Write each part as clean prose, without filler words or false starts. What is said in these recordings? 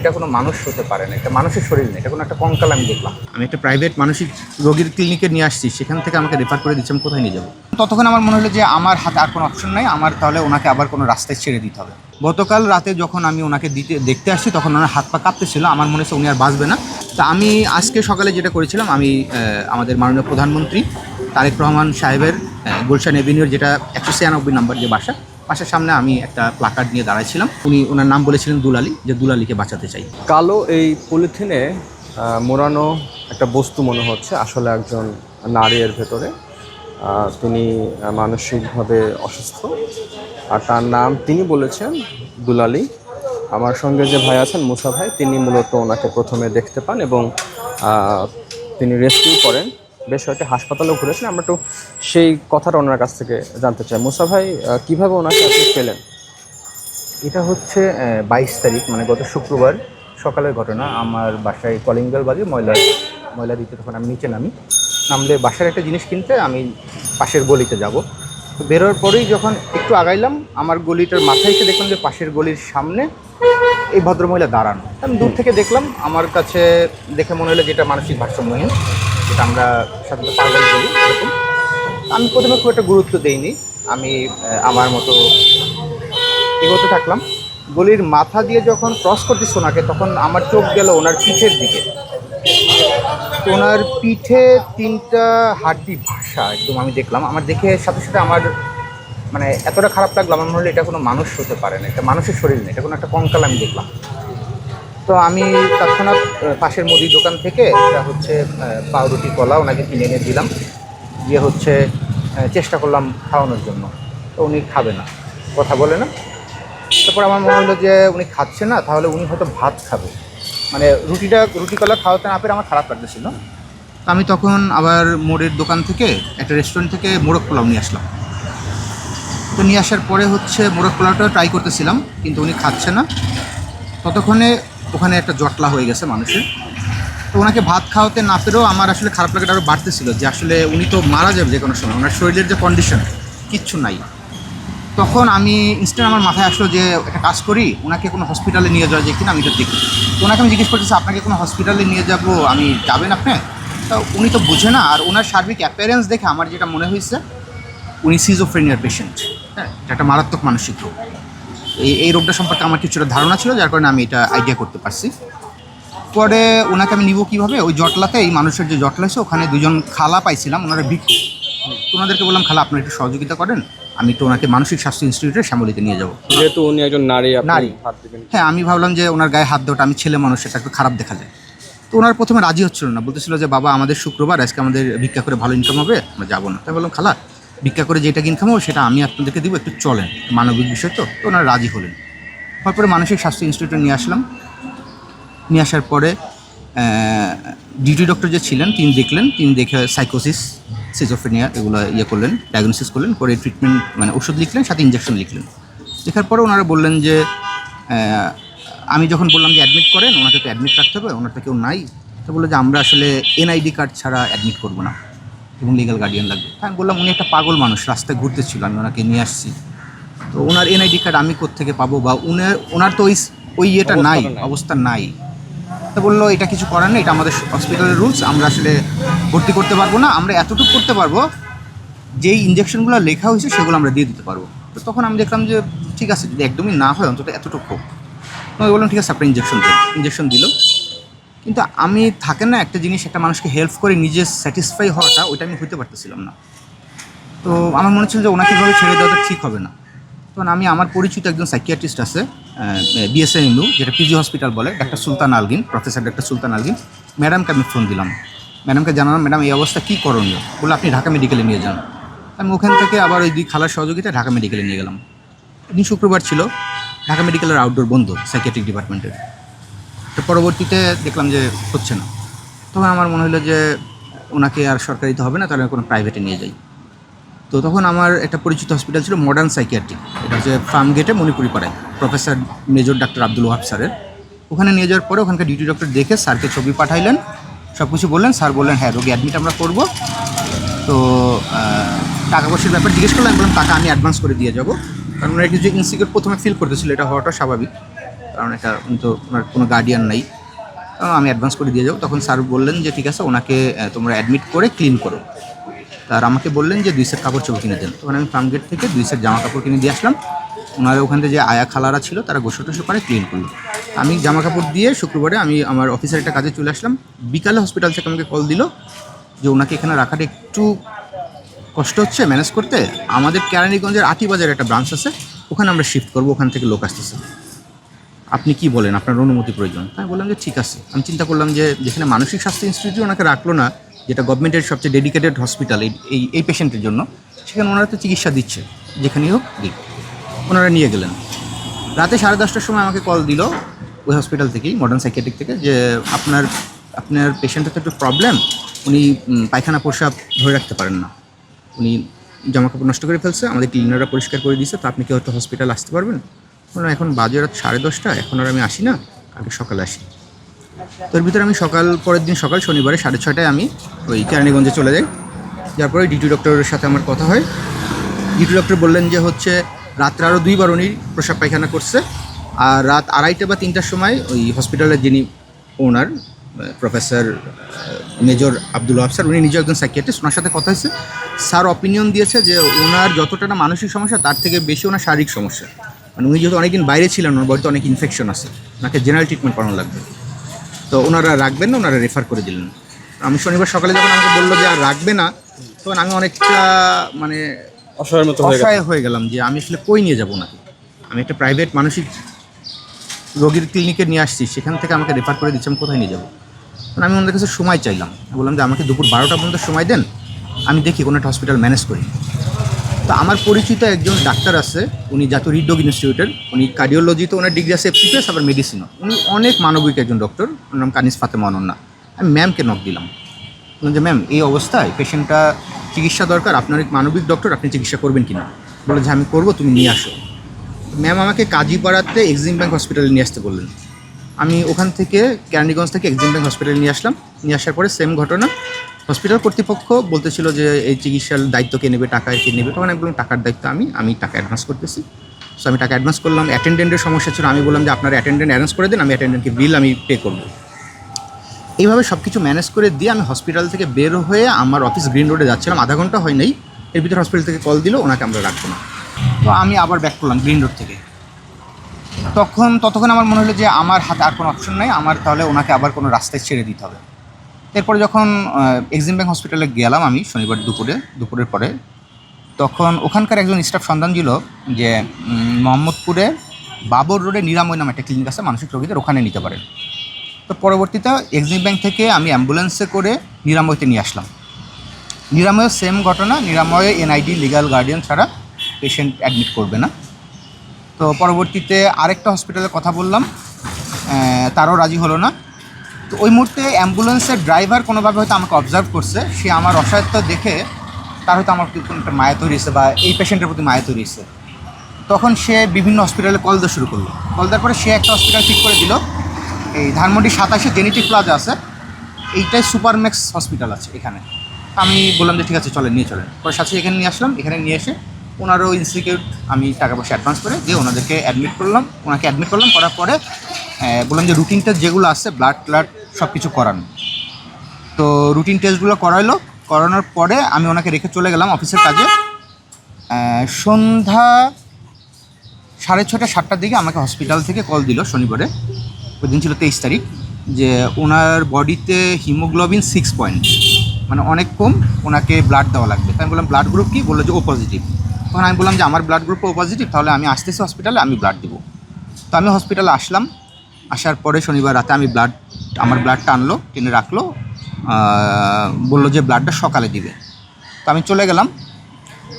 এটা কোনো মানুষ হতে পারে না, এটা মানুষের শরীর না, এটা কোনো একটা কঙ্কাল আমি দেখলাম। আমি একটা প্রাইভেট মানসিক রোগীর ক্লিনিকে নিয়ে আসছি, সেখান থেকে আমাকে রেফার করে দিচ্ছে, আমি কোথায় নিয়ে যাবো? ততক্ষণ আমার মনে হলো যে আমার হাতে আর কোনো অপশন নাই, আমার তাহলে ওনাকে আবার কোনো রাস্তায় ছেড়ে দিতে হবে। গতকাল রাতে যখন আমি ওনাকে দেখতে আসছি তখন ওনার হাত পা কাঁপতেছিল, আমার মনে হচ্ছে উনি আর বাঁচবে না। তা আমি আজকে সকালে যেটা করেছিলাম, আমি আমাদের মাননীয় প্রধানমন্ত্রী তারেক রহমান সাহেবের গুলশান এভিনিউর যেটা 196 নম্বর যে বাসার সামনে আমি একটা প্লাকার্ড নিয়ে দাঁড়াইছিলাম। উনি ওনার নাম বলেছিলেন দুলালী, যে দুলালীকে বাঁচাতে চাই। কালো এই পলিথিনে মোড়ানো একটা বস্তু মনে হচ্ছে, আসলে একজন নারী এর ভেতরে। তিনি মানসিকভাবে অসুস্থ, আর তার নাম তিনি বলেছেন দুলালী। আমার সঙ্গে যে ভাই আছেন মুসা ভাই, তিনি মূলত ওনাকে প্রথমে দেখতে পান এবং তিনি রেস্কিউ করেন, বেশ কয়েকটি হাসপাতালেও ঘুরেছেন। আমরা একটু সেই কথাটা ওনার কাছ থেকে জানতে চাই। মুসা ভাই, কীভাবে ওনাকে আপনি পেলেন? এটা হচ্ছে 22 তারিখ, মানে গত শুক্রবার সকালের ঘটনা। আমার বাসায় কলিং বেল বাজে, ময়লা দিতে। তখন আমি নিচে নামলে বাসার একটা জিনিস কিনতে আমি পাশের গলিতে যাব। তো বেরোর পরেই যখন একটু আগাইলাম, আমার গলিটার মাথায় এসে দেখলাম যে পাশের গলির সামনে এই ভদ্রমহিলা দাঁড়ানো। আমি দূর থেকে দেখলাম, আমার কাছে দেখে মনে হলো যেটা মানসিক ভারসাম্যহীন, যেটা আমরা সাধারণত পাগল বলি এরকম। আমি প্রথমে খুব একটা গুরুত্ব দিইনি, আমি আমার মতো এগোতে থাকলাম। গলির মাথা দিয়ে যখন ক্রস করতেছি ওনাকে, তখন আমার চোখ গেল ওনার পিঠের দিকে। তো ওনার পিঠে 3টা হাড্ডি ভাষা একদম আমি দেখলাম। আমার দেখে সাথে সাথে আমার মানে এতটা খারাপ লাগলো, আমার মনে হলো এটা কোনো মানুষ হতে পারে না, এটা মানুষের শরীর না, এটা কোনো একটা কঙ্কাল আমি দেখলাম। তো আমি তৎক্ষণাৎ পাশের মুদির দোকান থেকে এটা হচ্ছে পাউরুটি কলা ওনাকে কিনে এনে দিলাম, দিয়ে হচ্ছে চেষ্টা করলাম খাওয়ানোর জন্য। তো উনি খাবে না, কথা বলে না। তারপর আমার মনে হলো যে উনি খাচ্ছে না, তাহলে উনি হয়তো ভাত খাবে, মানে রুটি কলা খাওয়াতে না পেরে আমার খারাপ লাগতেছিল। আমি তখন আবার মোড়ের দোকান থেকে একটা রেস্টুরেন্ট থেকে মোরগ পোলাও নিয়ে আসলাম। তো নিয়ে আসার পরে হচ্ছে মোরগ পোলাওটা ট্রাই করতেছিলাম, কিন্তু উনি খাচ্ছে না। ততক্ষণে ওখানে একটা জটলা হয়ে গেছে মানুষের। তো ওনাকে ভাত খাওয়াতে না পেরেও আমার আসলে খারাপ লাগাটা আরও বাড়তেছিল, যে আসলে উনি তো মারা যাবে যে কোনো সময়, ওনার শরীরের যে কন্ডিশন কিচ্ছু নাই। তখন আমি ইনস্ট্যান্ট আমার মাথায় আসলো যে একটা কাজ করি, ওনাকে কোনো হসপিটালে নিয়ে যাওয়া যায় কিনা আমি এটা দেখি। তো ওনাকে আমি জিজ্ঞেস করতেছি, আপনাকে কোনো হসপিটালে নিয়ে যাবো, আমি যাবেন আপনি? তো উনি তো বুঝে না। আর ওনার সার্বিক অ্যাপিয়ারেন্স দেখে আমার যেটা মনে হয়েছে, উনি সিজোফ্রেনিয়ার পেশেন্ট। হ্যাঁ, এটা একটা মারাত্মক মানসিক রোগ। এই রোগটা সম্পর্কে আমার কিছুটা ধারণা ছিল, যার কারণে আমি এটা আইডিয়া করতে পারছি। পরে ওনাকে আমি নিব কীভাবে, ওই জটলাতে এই মানুষের যে জটলা হয়েছে ওখানে 2জন খালা পাইছিলাম, ওনারা ভিক্ষুক। তো ওনাদেরকে বললাম, খালা আপনারা একটু সহযোগিতা করেন, আমি তো ওনাকে মানসিক স্বাস্থ্য ইনস্টিটিউটে শ্যামলীতে নিয়ে যাবো। যেহেতু উনি একজন নারী, নারী, হ্যাঁ, আমি ভাবলাম যে ওনার গায়ে হাত দেওয়াটা, আমি ছেলে মানুষ, এটা একটু খারাপ দেখা যায়। তো ওনার প্রথমে রাজি হচ্ছিল না, বলতেছিল যে বাবা আমাদের শুক্রবার, আজকে আমাদের ভিক্ষা করে ভালো ইনকাম হবে, আমরা যাবো না। তাই বললাম, খালা ভিক্ষা করে যেটা ইনকাম হবে সেটা আমি আপনাদেরকে দিব, একটু চলেন, মানবিক বিষয় তো। তো ওনারা রাজি হলেন। তারপরে মানসিক স্বাস্থ্য ইনস্টিটিউটে নিয়ে আসলাম। নিয়ে আসার পরে ডিউটি ডক্টর যে ছিলেন তিনি দেখলেন, তিনি দেখে সাইকোসিস, সিজোফ্রেনিয়া এগুলো করলেন, ডায়াগনোসিস করলেন, করে ট্রিটমেন্ট মানে ওষুধ লিখলেন, সাথে ইঞ্জেকশন লিখলেন। লেখার পরে ওনারা বললেন যে আমি যখন বললাম যে অ্যাডমিট করেন, ওনাকে তো অ্যাডমিট রাখতে হবে, ওনার তো কেউ নাই। তো বললো যে আমরা আসলে এনআইডি কার্ড ছাড়া অ্যাডমিট করবো না এবং লিগাল গার্ডিয়ান লাগবে। আমি বললাম, উনি একটা পাগল মানুষ, রাস্তায় ঘুরতেছিল, আমি ওনাকে নিয়ে আসছি, তো ওনার এনআইডি কার্ড আমি কোত্থেকে পাবো, বা ওনার তো ওই ইয়েটা নাই, অবস্থা নাই। তো বললো এটা কিছু করার নেই, এটা আমাদের হসপিটালের রুলস, আমরা আসলে ভর্তি করতে পারবো না, আমরা এতটুকু করতে পারবো, যেই ইঞ্জেকশনগুলো লেখা হয়েছে সেগুলো আমরা দিয়ে দিতে পারবো। তো তখন আমি দেখলাম যে ঠিক আছে, যদি একদমই না হয় অন্তত এতটুকু হোক। তো আমি বললাম ঠিক আছে, আপনার ইঞ্জেকশন দিল। কিন্তু আমি থাকেন না একটা জিনিস, একটা মানুষকে হেল্প করে নিজে স্যাটিসফাই হওয়াটা, ওইটা আমি হইতে পারতেছিলাম না। তো আমার মনে হচ্ছিল যে ওনাকে এভাবে ছেড়ে দেওয়াটা ঠিক হবে না। তখন আমি আমার পরিচিত একজন সাইকিয়াট্রিস্ট আছে বিএসএমইউ, যেটা পিজি হসপিটাল বলে, ডাক্তার সুলতান আলগিন, প্রফেসর ডাক্তার সুলতান আলগিন, ম্যাডামকে আমি ফোন দিলাম। ম্যাডামকে জানালাম, ম্যাডাম এই অবস্থা কী করণীয়? বলে আপনি ঢাকা মেডিকেলে নিয়ে যান। আমি ওখান থেকে আবার ওই 2 খালার সহযোগিতায় ঢাকা মেডিকেলে নিয়ে গেলাম। দিন শুক্রবার ছিল, ঢাকা মেডিকেলের আউটডোর বন্ধ সাইকিয়াট্রিক ডিপার্টমেন্টের। তো পরবর্তীতে দেখলাম যে হচ্ছে না। তখন আমার মনে হলো যে ওনাকে আর সরকারিতে হবে না, তাহলে কোনো প্রাইভেটে নিয়ে যাই। তো তখন আমার একটা পরিচিত হসপিটাল ছিল মডার্ন সাইকিয়াট্রিক, এটা হচ্ছে ফার্ম গেটে মণিপুরি পাড়ায়, professor major doctor Abdul Wahab স্যারের। ওখানে নিয়ে যাওয়ার পরে ওখানকার ডিউটি ডক্টর দেখে স্যারকে ছবি পাঠাইলেন, সব কিছু বললেন। স্যার বললেন হ্যাঁ, রোগী অ্যাডমিট আমরা করবো। তো টাকা পয়সার ব্যাপার জিজ্ঞেস করলাম, বললাম টাকা আমি অ্যাডভান্স করে দিয়ে যাবো, কারণ ওরা কিছু ইনসিকিউর প্রথমে ফিল করতেছিল, এটা হওয়াটা স্বাভাবিক। কারণ এটা উনি তো ওনার কোনো গার্ডিয়ান নাই, আমি অ্যাডভান্স করে দিয়ে যাবো। তখন স্যার বললেন যে ঠিক আছে, ওনাকে তোমরা অ্যাডমিট করে ক্লিন করো। আর আমাকে বললেন যে 2 সেট কাপড় চোপড় কিনে দেন। তখন আমি ফার্ম গেট থেকে 2 সেট জামা কাপড় কিনে দিয়ে আসলাম। ওনারা ওখান থেকে যে আয়া খালারা ছিল তারা গোসল টোসল করে ক্লিন করলো। আমি জামা কাপড় দিয়ে শুক্রবারে আমি আমার অফিসের একটা কাজে চলে আসলাম। বিকালে হসপিটাল থেকে আমাকে কল দিল যে ওনাকে এখানে রাখাটা একটু কষ্ট হচ্ছে ম্যানেজ করতে, আমাদের কেরানীগঞ্জের আটিবাজারে একটা ব্রাঞ্চ আছে, ওখানে আমরা শিফট করবো, ওখান থেকে লোক আসতেছে, আপনি কি বলেন, আপনার অনুমতি প্রয়োজন? আমি বললাম যে ঠিক আছে। আমি চিন্তা করলাম যে যেখানে মানসিক স্বাস্থ্য ইনস্টিটিউট ওনাকে রাখলো না, যেটা গভর্নমেন্টের সবচেয়ে ডেডিকেটেড হসপিটাল এই পেশেন্টের জন্য, সেখানে ওনারা তো চিকিৎসা দিচ্ছে, যেখানেই হোক দিক। ওনারা নিয়ে গেলেন। রাতে 10:30টার সময় আমাকে কল দিল ওই হসপিটাল থেকেই, মডার্ন সাইকিয়াট্রিক থেকে, যে আপনার পেশেন্টের তো একটু প্রবলেম, উনি পায়খানা প্রস্রাব ধরে রাখতে পারেন না, উনি জামা কাপড় নষ্ট করে ফেলছে, আমাদের ক্লিনাররা পরিষ্কার করে দিয়েছে, তো আপনি কি হয়তো হসপিটাল আসতে পারবেন? বললাম এখন বাজে রাত 10:30, এখন আর আমি আসি না, কালকে সকালে আসি। তোর ভিতরে আমি পরের দিন সকাল শনিবারে 6:30টায় আমি ওই কেরানীগঞ্জে চলে যাই। যার পরে ডিটি ডক্টরের সাথে আমার কথা হয়। ডিটি ডক্টর বললেন যে হচ্ছে রাত্রে আরও 2 বার উনি প্রস্রাব পায়খানা করছে, আর রাত 2:30 বা 3টার সময় ওই হসপিটালের যিনি ওনার professor major Abdul Wahab sir, উনি নিজে একজন সাইকিয়াট্রিস্ট, ওনার সাথে কথা হয়েছে। স্যার অপিনিয়ন দিয়েছে যে ওনার যতটা না মানসিক সমস্যা তার থেকে বেশি ওনার শারীরিক সমস্যা, মানে উনি যেহেতু অনেকদিন বাইরে ছিলেন, ওনার বডিতে অনেক ইনফেকশন আছে, ওনাকে জেনারেল ট্রিটমেন্ট করানো লাগবে। তো ওনারা রাখবেন না, ওনারা রেফার করে দিলেন। আমি শনিবার সকালে যখন আমাকে বললো যে আর রাখবে না, তখন আমি অনেকটা মানে অসহায় হয়ে গেলাম যে আমি আসলে কই নিয়ে যাবো নাকি। আমি একটা প্রাইভেট মানসিক রোগীর ক্লিনিকে নিয়ে আসছি, সেখান থেকে আমাকে রেফার করে দিচ্ছে, আমি কোথায় নিয়ে যাবো? তখন আমি ওনাদের কাছে সময় চাইলাম, বললাম যে আমাকে দুপুর 12টা পর্যন্ত সময় দেন, আমি দেখি কোনো একটা হসপিটাল ম্যানেজ করি। তো আমার পরিচিত একজন ডাক্তার আছে, উনি জাতীয় হৃদরোগ ইনস্টিটিউটের, উনি কার্ডিওলজিতে ওনার ডিগ্রি আছে এফসিপিএস, আবার মেডিসিনও, উনি অনেক মানবিক একজন ডক্টর, ওনার নাম কানিস ফাতেমা অনন্যা। আমি ম্যামকে নক দিলাম, বললাম যে ম্যাম এই অবস্থায় পেশেন্টটা চিকিৎসা দরকার, আপনার এক মানবিক ডক্টর, আপনি চিকিৎসা করবেন কিনা? বলে যে আমি করবো, তুমি নিয়ে আসো। ম্যাম আমাকে কাজীপাড়াতে এক্সিম ব্যাংক হসপিটালে নিয়ে আসতে বললেন। আমি ওখান থেকে কেরানীগঞ্জ থেকে এক্সিম ব্যাংক হসপিটালে নিয়ে আসলাম। নিয়ে আসার পরে সেম ঘটনা, হসপিটাল কর্তৃপক্ষ বলতেছিল যে এই চিকিৎসার দায়িত্ব কে নেবে, টাকা কে নেবে? তখন আমি বললাম টাকার দায়িত্ব আমি টাকা অ্যাডভান্স করতেছি। সো আমি টাকা অ্যাডভান্স করলাম। অ্যাটেন্ডেন্টের সমস্যা ছিল, আমি বললাম যে আপনার অ্যাটেন্ডেন্ট অ্যারেঞ্জ করে দিন, আমি অ্যাটেন্ডেন্টকে বিল আমি পে করবো। এইভাবে সব কিছু ম্যানেজ করে দিয়ে আমি হসপিটাল থেকে বের হয়ে আমার অফিস গ্রিন রোডে যাচ্ছিলাম, আধা ঘন্টা হয় নাই, এর ভিতরে হসপিটাল থেকে কল দিল ওনাকে আমরা রাখবো না। তো আমি আবার ব্যাক করলাম গ্রিন রোড থেকে। ততক্ষণ আমার মনে হলো যে আমার হাতে আর কোনো অপশন নাই, আমার তাহলে ওনাকে আবার কোনো রাস্তায় ছেড়ে দিতে হবে। এরপরে যখন এক্সিম ব্যাংক হসপিটালে গেলাম আমি শনিবার দুপুরের পরে, তখন ওখানকার একজন স্টাফ সন্ধান দিল যে মোহাম্মদপুরে বাবর রোডে নিরাময় নামে একটা ক্লিনিক আছে মানসিক রোগীদের, ওখানে নিতে পারেন। তো পরবর্তীতে এক্সিম ব্যাংক থেকে আমি অ্যাম্বুলেন্সে করে নিরাময়তে নিয়ে আসলাম। নিরাময়ের সেম ঘটনা, নিরাময়ে এনআইডি লিগ্যাল গার্ডিয়ান ছাড়া পেশেন্ট অ্যাডমিট করবে না। তো পরবর্তীতে আরেকটা হসপিটালে কথা বললাম, তারও রাজি হলো না। তো ওই মুহূর্তে অ্যাম্বুলেন্সের ড্রাইভার কোনোভাবে হয়তো আমাকে অবজার্ভ করছে, সে আমার অসহায়ত্ব দেখে তার হয়তো আমার প্রতি কোনো একটা মায়া তৈরি হয়েছে বা এই পেশেন্টের প্রতি মায়া তৈরি হয়েছে। তখন সে বিভিন্ন হসপিটালে কল দেওয়া শুরু করলো। কল দেওয়ার পরে সে একটা হসপিটাল ঠিক করে দিল, এই ধানমন্ডি 27-এ জেনেটিক প্লাজা আছে, এইটাই সুপারম্যাক্স হসপিটাল আছে এখানে। আমি বললাম যে ঠিক আছে চলেন, নিয়ে চলেন। পরে সাথে এখানে নিয়ে আসলাম। এখানে নিয়ে এসে ওনারও ইনস্টিটিউট আমি টাকা পয়সা অ্যাডভান্স করে দিয়ে ওনাদেরকে ওনাকে অ্যাডমিট করলাম। করার পরে বললাম যে রুটিন টেস্ট যেগুলো আছে, ব্লাড সব কিছু করান। তো রুটিন টেস্টগুলো করানোর পরে আমি ওনাকে রেখে চলে গেলাম অফিসের কাজে। সন্ধ্যা 6:30-7টার দিকে আমাকে হসপিটাল থেকে কল দিল শনিবারে, ওই দিন ছিল 23 তারিখ, যে ওনার বডিতে হিমোগ্লোবিন 6 পয়েন্ট, মানে অনেক কম, ওনাকে ব্লাড দেওয়া লাগবে। তাই আমি বললাম ব্লাড গ্রুপ কি? বললো যে ও পজিটিভ। তখন আমি বললাম যে আমার ব্লাড গ্রুপ ও পজিটিভ, তাহলে আমি আসতেছি হসপিটালে, আমি ব্লাড দেবো। তো আমি হসপিটালে আসলাম। আসার পরে শনিবার রাতে আমার ব্লাডটা আনলো, টেনে রাখলো, বললো যে ব্লাডটা সকালে দিবে। তো আমি চলে গেলাম।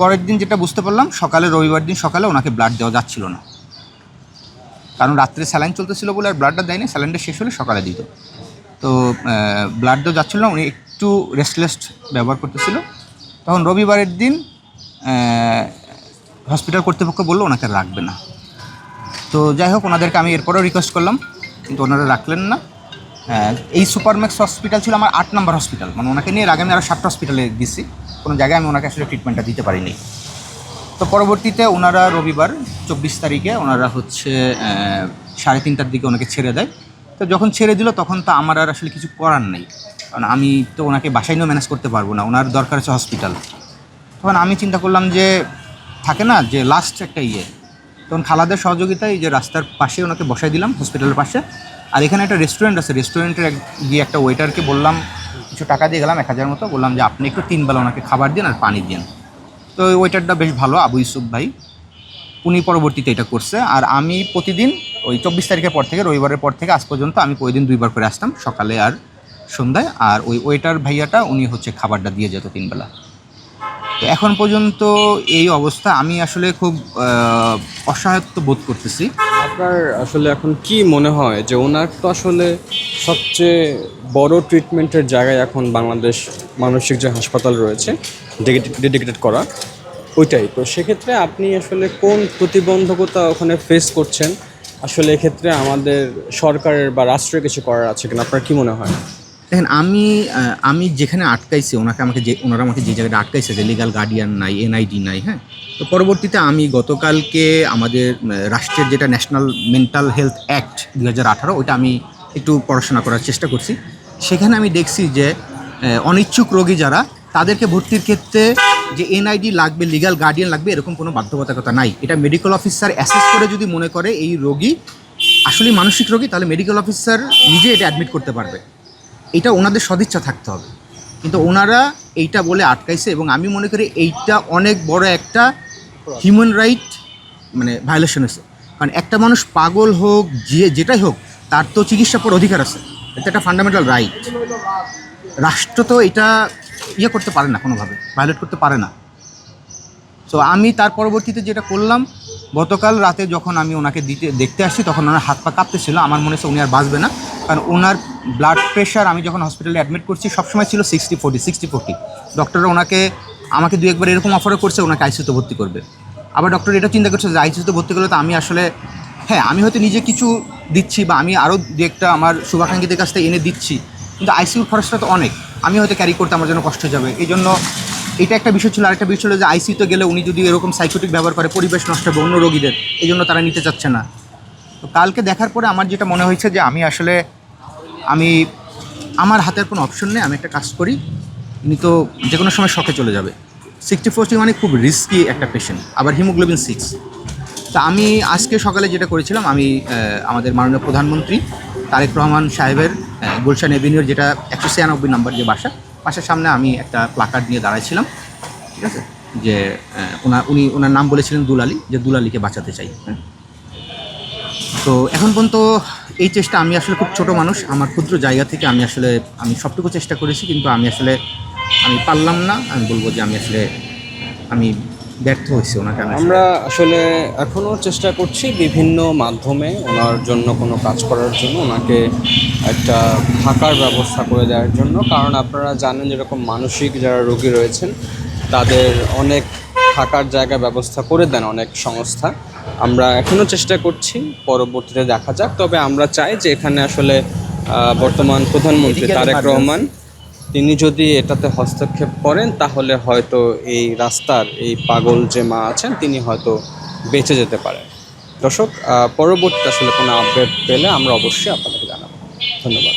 পরের দিন যেটা বুঝতে পারলাম, রবিবার দিন সকালে ওনাকে ব্লাড দেওয়া যাচ্ছিল না, কারণ রাত্রে স্যালাইন চলতেছিল বলে আর ব্লাডটা দেয়নি, স্যালাইনটা শেষ হলে সকালে দিত। তো ব্লাড দেওয়া যাচ্ছিল না, উনি একটু রেস্টলেস ব্যবহার করতেছিল। তখন রবিবারের দিন হসপিটাল কর্তৃপক্ষ বললো ওনাকে রাখবে না। তো যাই হোক, ওনাদেরকে আমি এরপরেও রিকোয়েস্ট করলাম, কিন্তু ওনারা রাখলেন না। এই সুপারম্যাক্স হসপিটাল ছিল আমার 8 নম্বর হসপিটাল, মানে ওনাকে নিয়ে আগে আমি আরও 7টা হসপিটালে গেছি, কোনো জায়গায় আমি ওনাকে আসলে ট্রিটমেন্টটা দিতে পারিনি। তো পরবর্তীতে ওনারা রবিবার 24 তারিখে ওনারা হচ্ছে 3:30টার দিকে ওনাকে ছেড়ে দেয়। তো যখন ছেড়ে দিল তখন তো আমার আর আসলে কিছু করার নেই, কারণ আমি তো ওনাকে বাসায় নিয়েও ম্যানেজ করতে পারবো না, ওনার দরকার আছে হসপিটাল। তখন আমি চিন্তা করলাম যে থাকে না যে লাস্ট একটা তখন খালাদের সহযোগিতায় এই যে রাস্তার পাশে ওনাকে বসাই দিলাম হসপিটালের পাশে। আর এখানে একটা রেস্টুরেন্ট আছে, রেস্টুরেন্টের গিয়ে একটা ওয়েটারকে বললাম, কিছু টাকা দিয়ে গেলাম 1000 মতো, বললাম যে আপনি একটু 3 বেলা ওনাকে খাবার দিন আর পানি দিন। তো ওই ওয়েটারটা বেশ ভালো, আবু ইউসুফ ভাই, উনি পরবর্তীতে এটা করছে। আর আমি প্রতিদিন ওই 24 তারিখের পর থেকে, রবিবারের পর থেকে আজ পর্যন্ত আমি প্রতিদিন 2 বার করে আসতাম, সকালে আর সন্ধ্যায়। আর ওই ওয়েটার ভাইয়াটা উনি হচ্ছে খাবারটা দিয়ে যেত 3 বেলা। তো এখন পর্যন্ত এই অবস্থা, আমি আসলে খুব অসহায়ত্ব বোধ করতেছি। আপনার আসলে এখন কি মনে হয় যে ওনার তো আসলে সবচেয়ে বড় ট্রিটমেন্টের জায়গায় এখন বাংলাদেশ মানসিক যে হাসপাতাল রয়েছে ডেডিকেটেড করা, ওইটাই তো। সেক্ষেত্রে আপনি আসলে কোন প্রতিবন্ধকতা ওখানে ফেস করছেন? আসলে এক্ষেত্রে আমাদের সরকারের বা রাষ্ট্রের কিছু করার আছে কিনা, আপনার কি মনে হয়? দেখেন, আমি যেখানে আটকাইছি ওনারা আমাকে যে জায়গাটা আটকাইছে, যে লিগাল গার্ডিয়ান নাই, এনআইডি নাই, হ্যাঁ। তো পরবর্তীতে আমি গতকালকে আমাদের রাষ্ট্রের যেটা ন্যাশনাল মেন্টাল হেলথ অ্যাক্ট 2018, ওইটা আমি একটু পড়াশোনা করার চেষ্টা করছি। সেখানে আমি দেখছি যে অনিচ্ছুক রোগী যারা, তাদেরকে ভর্তির ক্ষেত্রে যে এনআইডি লাগবে, লিগাল গার্ডিয়ান লাগবে, এরকম কোনো বাধ্যবাধকতা নাই। এটা মেডিকেল অফিসার অ্যাসেস করে যদি মনে করে এই রোগী আসলে মানসিক রোগী, তাহলে মেডিকেল অফিসার নিজে এটা অ্যাডমিট করতে পারবে। এটা ওনাদের সদিচ্ছা থাকতে হবে, কিন্তু ওনারা এইটা বলে আটকাইছে। এবং আমি মনে করি এইটা অনেক বড় একটা হিউম্যান রাইট মানে ভায়োলেশন হয়েছে। কারণ একটা মানুষ পাগল হোক, যেটাই হোক, তার তো চিকিৎসা পাওয়ার অধিকার আছে, এটা একটা ফান্ডামেন্টাল রাইট। রাষ্ট্র তো এটা করতে পারে না, কোনোভাবে ভায়োলেট করতে পারে না। তো আমি তার পরবর্তীতে যেটা করলাম, গতকাল রাতে যখন আমি ওনাকে দেখতে আসছি, তখন ওনার হাত পা কাঁপতেছিল। আমার মনে হচ্ছে উনি আর বাঁচবে না, কারণ ওনার ব্লাড প্রেশার আমি যখন হসপিটালে অ্যাডমিট করছি সবসময় ছিল 60-40। ডক্টররা আমাকে 2-1 বার এরকম অফারও করছে ওনাকে আইসিইউতে ভর্তি করবে। আবার ডক্টর এটা চিন্তা করছে যে আইসিইউতে ভর্তি করলে তো আমি আসলে, হ্যাঁ, আমি হয়তো নিজে কিছু দিচ্ছি বা আমি আরও 2-1টা আমার শুভাকাঙ্ক্ষীদের কাছ থেকে এনে দিচ্ছি, কিন্তু আইসিইউর খরচটা তো অনেক, আমি হয়তো ক্যারি করতে আমার জন্য কষ্ট হয়ে যাবে। এই জন্য এটা একটা বিষয় ছিল। আরেকটা বিষয় ছিল যে আইসিইউতে গেলে উনি যদি এরকম সাইকোটিক ব্যবহার করে, পরিবেশ নষ্ট হবে অন্য রোগীদের, এই জন্য তারা নিতে চাচ্ছে না। তো কালকে দেখার পরে আমার যেটা মনে হয়েছে যে আমার হাতের কোনো অপশন নেই। আমি একটা কাজ করি, উনি তো যে কোনো সময় শকে চলে যাবে। 60-40 মানে খুব রিস্কি একটা পেশেন্ট, আবার হিমোগ্লোবিন 6। তা আমি আজকে সকালে যেটা করেছিলাম, আমি আমাদের মাননীয় প্রধানমন্ত্রী তারেক রহমান সাহেবের গুলশান এভিনিউর যেটা 196 নম্বর যে বাসার সামনে আমি একটা প্লাকার্ড নিয়ে দাঁড়াইছিলাম, ঠিক আছে, যে ওনার নাম বলেছিলেন দুলালী, যে দুলালীকে বাঁচাতে চাই, হ্যাঁ। তো এখন পর্যন্ত এই চেষ্টা, আমি আসলে খুব ছোট মানুষ, আমার ক্ষুদ্র জায়গা থেকে আমি সবটুকু চেষ্টা করেছি, কিন্তু আমি পারলাম না। আমি বলবো যে আমি ব্যর্থ হয়েছি। ওনাকে আমরা আসলে এখনও চেষ্টা করছি বিভিন্ন মাধ্যমে ওনার জন্য কোনো কাজ করার জন্য, ওনাকে একটা থাকার ব্যবস্থা করে দেওয়ার জন্য। কারণ আপনারা জানেন যেরকম মানসিক যারা রোগী রয়েছেন তাদের অনেক থাকার জায়গা ব্যবস্থা করে দেন অনেক সংস্থা। আমরা এখনও চেষ্টা করছি, পরবর্তীতে দেখা যাক। তবে আমরা চাই যে এখানে আসলে বর্তমান প্রধানমন্ত্রী তারেক রহমান তিনি যদি এটাতে হস্তক্ষেপ করেন, তাহলে হয়তো এই রাস্তার এই পাগল যে মা আছেন তিনি হয়তো বেঁচে যেতে পারেন। দর্শক, পরবর্তীতে আসলে কোনো আপডেট পেলে আমরা অবশ্যই আপনাদেরকে জানাবো। ধন্যবাদ।